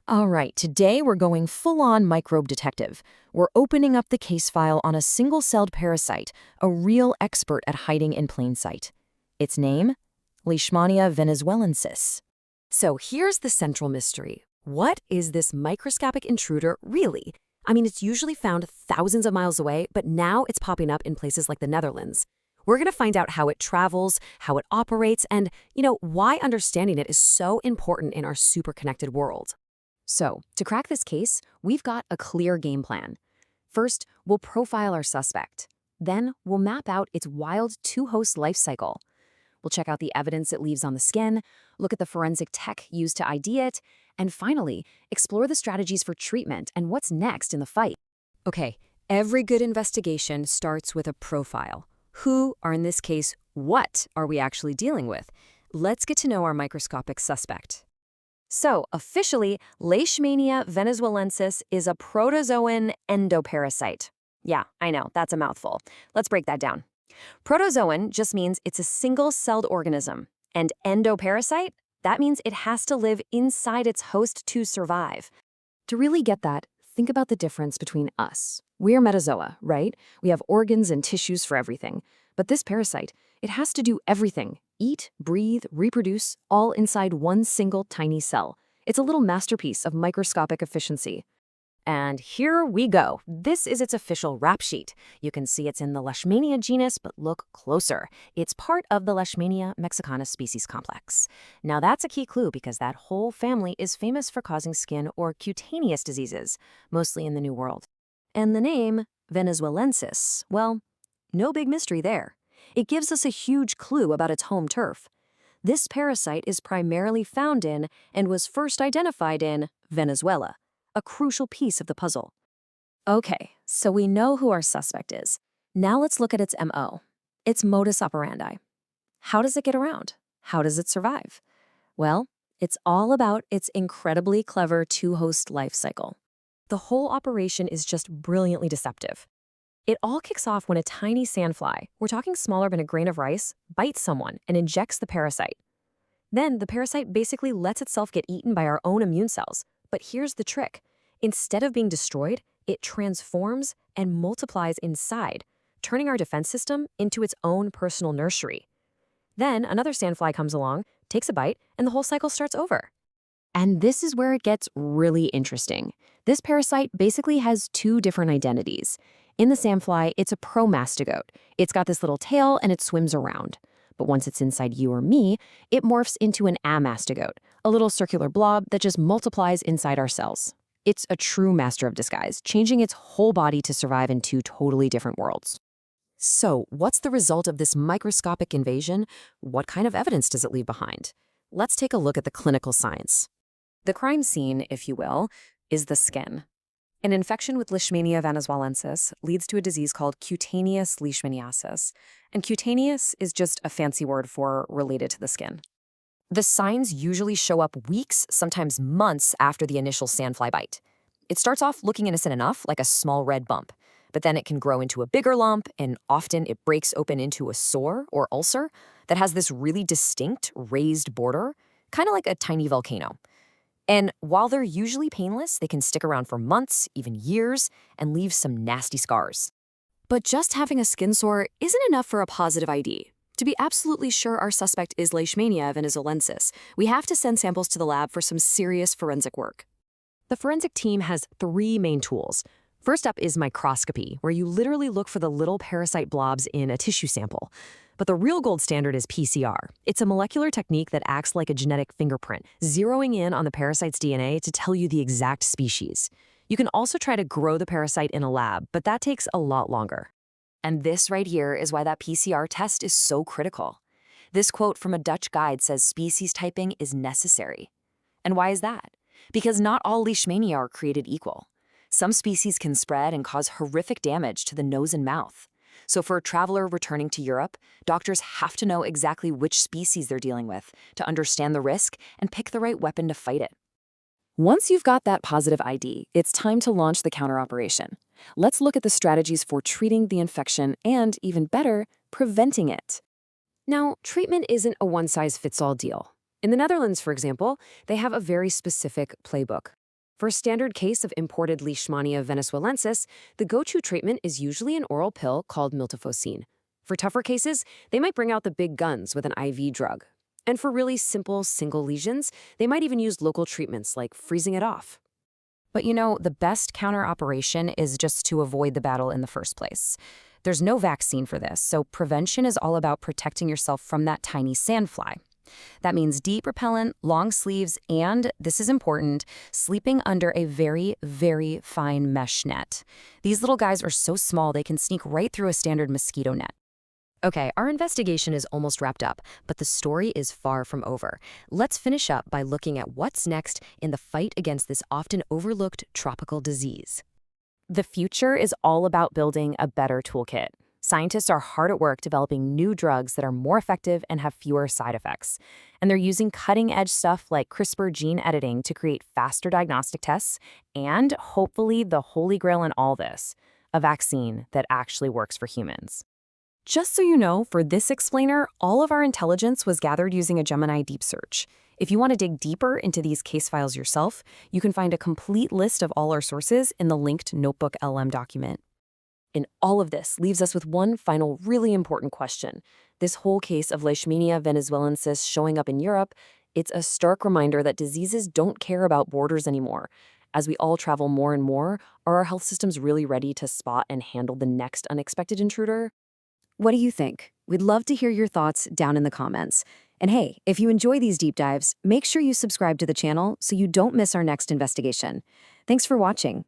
All right, today we're going full-on microbe detective. We're opening up the case file on a single-celled parasite, a real expert at hiding in plain sight. Its name? Leishmania venezuelensis. So here's the central mystery. What is this microscopic intruder really? I mean, it's usually found thousands of miles away, but now it's popping up in places like the Netherlands. We're going to find out how it travels, how it operates, and, why understanding it is so important in our super connected world. So, to crack this case, we've got a clear game plan. First, we'll profile our suspect. Then, we'll map out its wild two-host life cycle. We'll check out the evidence it leaves on the skin, look at the forensic tech used to ID it, and finally, explore the strategies for treatment and what's next in the fight. Okay, every good investigation starts with a profile. Who, or in this case, what are we actually dealing with? Let's get to know our microscopic suspect. So, officially, Leishmania venezuelensis is a protozoan endoparasite. Yeah, I know, that's a mouthful. Let's break that down. Protozoan just means it's a single-celled organism. And endoparasite? That means it has to live inside its host to survive. To really get that, think about the difference between us. We're metazoa, right? We have organs and tissues for everything. But this parasite, it has to do everything. Eat, breathe, reproduce, all inside one single tiny cell. It's a little masterpiece of microscopic efficiency. And here we go. This is its official rap sheet. You can see it's in the Leishmania genus, but look closer. It's part of the Leishmania mexicana species complex. Now that's a key clue because that whole family is famous for causing skin or cutaneous diseases, mostly in the New World. And the name, venezuelensis, well, no big mystery there. It gives us a huge clue about its home turf. This parasite is primarily found in and was first identified in Venezuela, a crucial piece of the puzzle. Okay, so we know who our suspect is. Now let's look at its MO, its modus operandi. How does it get around? How does it survive? Well, it's all about its incredibly clever two-host life cycle. The whole operation is just brilliantly deceptive. It all kicks off when a tiny sandfly, we're talking smaller than a grain of rice, bites someone and injects the parasite. Then the parasite basically lets itself get eaten by our own immune cells. But here's the trick. Instead of being destroyed, it transforms and multiplies inside, turning our defense system into its own personal nursery. Then another sandfly comes along, takes a bite, and the whole cycle starts over. And this is where it gets really interesting. This parasite basically has two different identities. In the sandfly, it's a promastigote. It's got this little tail and it swims around. But once it's inside you or me, it morphs into an amastigote, a little circular blob that just multiplies inside our cells. It's a true master of disguise, changing its whole body to survive in two totally different worlds. So, what's the result of this microscopic invasion? What kind of evidence does it leave behind? Let's take a look at the clinical science. The crime scene, if you will, is the skin. An infection with Leishmania venezuelensis leads to a disease called cutaneous leishmaniasis, and cutaneous is just a fancy word for related to the skin. The signs usually show up weeks, sometimes months after the initial sandfly bite. It starts off looking innocent enough, like a small red bump, but then it can grow into a bigger lump, and often it breaks open into a sore or ulcer that has this really distinct raised border, kind of like a tiny volcano. And while they're usually painless, they can stick around for months, even years, and leave some nasty scars. But just having a skin sore isn't enough for a positive ID. To be absolutely sure our suspect is Leishmania venezuelensis, we have to send samples to the lab for some serious forensic work. The forensic team has three main tools. First up is microscopy, where you literally look for the little parasite blobs in a tissue sample. But the real gold standard is PCR. It's a molecular technique that acts like a genetic fingerprint, zeroing in on the parasite's DNA to tell you the exact species. You can also try to grow the parasite in a lab, but that takes a lot longer. And this right here is why that PCR test is so critical. This quote from a Dutch guide says species typing is necessary. And why is that? Because not all Leishmania are created equal. Some species can spread and cause horrific damage to the nose and mouth. So for a traveler returning to Europe, doctors have to know exactly which species they're dealing with to understand the risk and pick the right weapon to fight it. Once you've got that positive ID, it's time to launch the counter-operation. Let's look at the strategies for treating the infection and, even better, preventing it. Now, treatment isn't a one-size-fits-all deal. In the Netherlands, for example, they have a very specific playbook. For a standard case of imported Leishmania venezuelensis, the go-to treatment is usually an oral pill called miltefosine. For tougher cases, they might bring out the big guns with an IV drug. And for really simple single lesions, they might even use local treatments like freezing it off. But the best counter-operation is just to avoid the battle in the first place. There's no vaccine for this, so prevention is all about protecting yourself from that tiny sandfly. That means deep repellent, long sleeves, and, this is important, sleeping under a very, very fine mesh net. These little guys are so small they can sneak right through a standard mosquito net. Okay, our investigation is almost wrapped up, but the story is far from over. Let's finish up by looking at what's next in the fight against this often overlooked tropical disease. The future is all about building a better toolkit. Scientists are hard at work developing new drugs that are more effective and have fewer side effects. And they're using cutting-edge stuff like CRISPR gene editing to create faster diagnostic tests and, hopefully, the holy grail in all this, a vaccine that actually works for humans. Just so you know, for this explainer, all of our intelligence was gathered using a Gemini deep search. If you want to dig deeper into these case files yourself, you can find a complete list of all our sources in the linked Notebook LM document. And all of this leaves us with one final really important question. This whole case of Leishmania venezuelensis showing up in Europe, it's a stark reminder that diseases don't care about borders anymore. As we all travel more and more, are our health systems really ready to spot and handle the next unexpected intruder? What do you think? We'd love to hear your thoughts down in the comments. And hey, if you enjoy these deep dives, make sure you subscribe to the channel so you don't miss our next investigation. Thanks for watching.